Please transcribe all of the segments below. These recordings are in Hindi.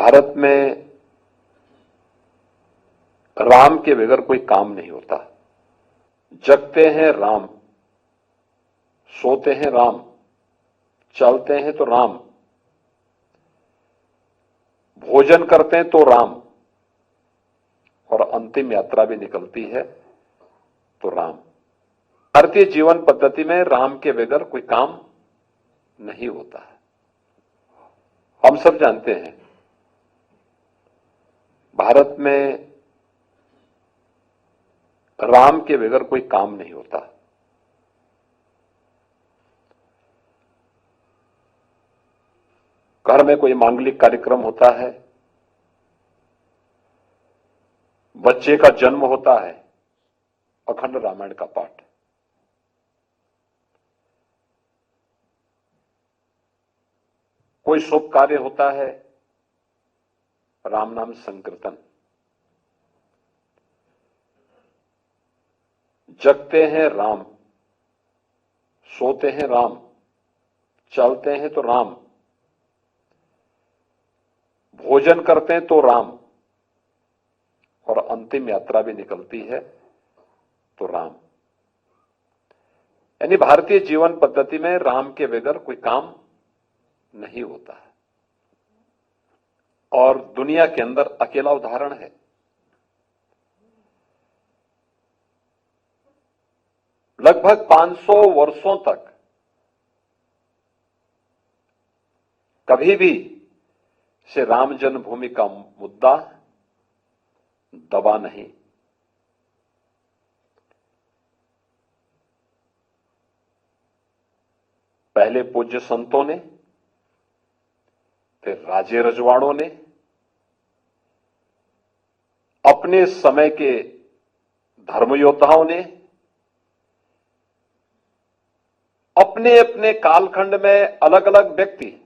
भारत में राम के बगैर कोई काम नहीं होता। जगते हैं राम, सोते हैं राम, चलते हैं तो राम, भोजन करते हैं तो राम, और अंतिम यात्रा भी निकलती है तो राम। भारतीय जीवन पद्धति में राम के बगैर कोई काम नहीं होता है। हम सब जानते हैं भारत में राम के बगैर कोई काम नहीं होता। घर में कोई मांगलिक कार्यक्रम होता है, बच्चे का जन्म होता है, अखंड रामायण का पाठ। कोई शुभ कार्य होता है, राम नाम संकीर्तन। जगते हैं राम, सोते हैं राम, चलते हैं तो राम, भोजन करते हैं तो राम, और अंतिम यात्रा भी निकलती है तो राम। यानी भारतीय जीवन पद्धति में राम के बगैर कोई काम नहीं होता है। और दुनिया के अंदर अकेला उदाहरण है। लगभग 500 वर्षों तक कभी भी श्री राम जन्मभूमि का मुद्दा दबा नहीं। पहले पूज्य संतों ने, फिर राजे रजवाड़ों ने, अपने समय के धर्म योद्धाओं ने, अपने अपने कालखंड में अलग अलग व्यक्ति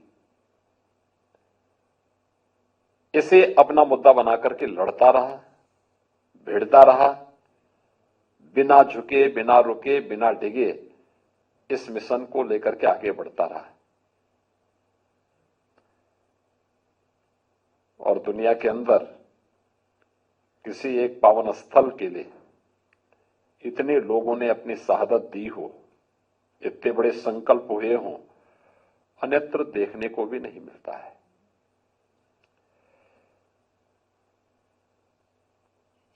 इसे अपना मुद्दा बनाकर के लड़ता रहा, भिड़ता रहा, बिना झुके, बिना रुके, बिना डिगे इस मिशन को लेकर के आगे बढ़ता रहा। और दुनिया के अंदर किसी एक पावन स्थल के लिए इतने लोगों ने अपनी शहादत दी हो, इतने बड़े संकल्प हुए हों, अन्यत्र देखने को भी नहीं मिलता है।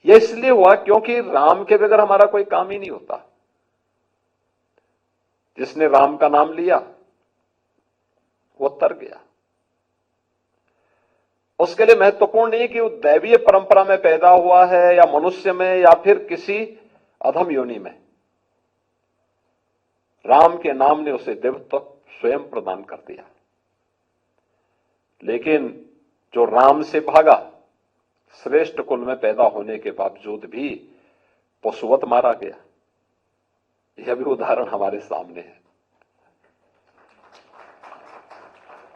यह इसलिए हुआ क्योंकि राम के बगैर हमारा कोई काम ही नहीं होता। जिसने राम का नाम लिया वो तर गया। उसके लिए महत्वपूर्ण नहीं कि वो दैवीय परंपरा में पैदा हुआ है या मनुष्य में या फिर किसी अधम योनि में। राम के नाम ने उसे देवत्व स्वयं प्रदान कर दिया। लेकिन जो राम से भागा, श्रेष्ठ कुल में पैदा होने के बावजूद भी पशुवत मारा गया। यह भी उदाहरण हमारे सामने है।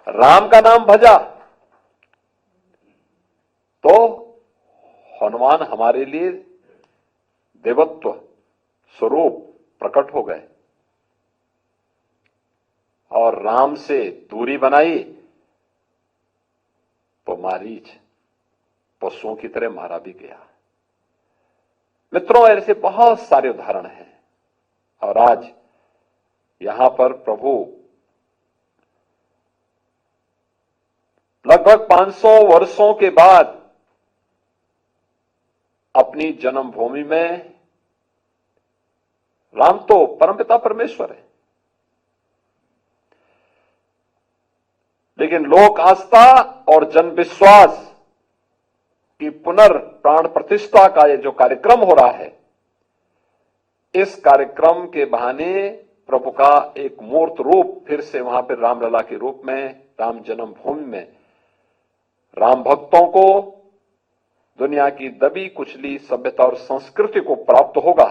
राम का नाम भजा तो हनुमान हमारे लिए देवत्व स्वरूप प्रकट हो गए, और राम से दूरी बनाई तो मारीच पशुओं की तरह मारा भी गया। मित्रों, ऐसे बहुत सारे उदाहरण हैं। और आज यहां पर प्रभु लगभग 500 वर्षों के बाद अपनी जन्मभूमि में, राम तो परमपिता परमेश्वर है, लेकिन लोक आस्था और जन विश्वास की पुनर्प्राण प्रतिष्ठा का ये जो कार्यक्रम हो रहा है, इस कार्यक्रम के बहाने प्रभु का एक मूर्त रूप फिर से वहां पर रामलला के रूप में, राम जन्मभूमि में राम भक्तों को दुनिया की दबी कुचली सभ्यता और संस्कृति को प्राप्त होगा।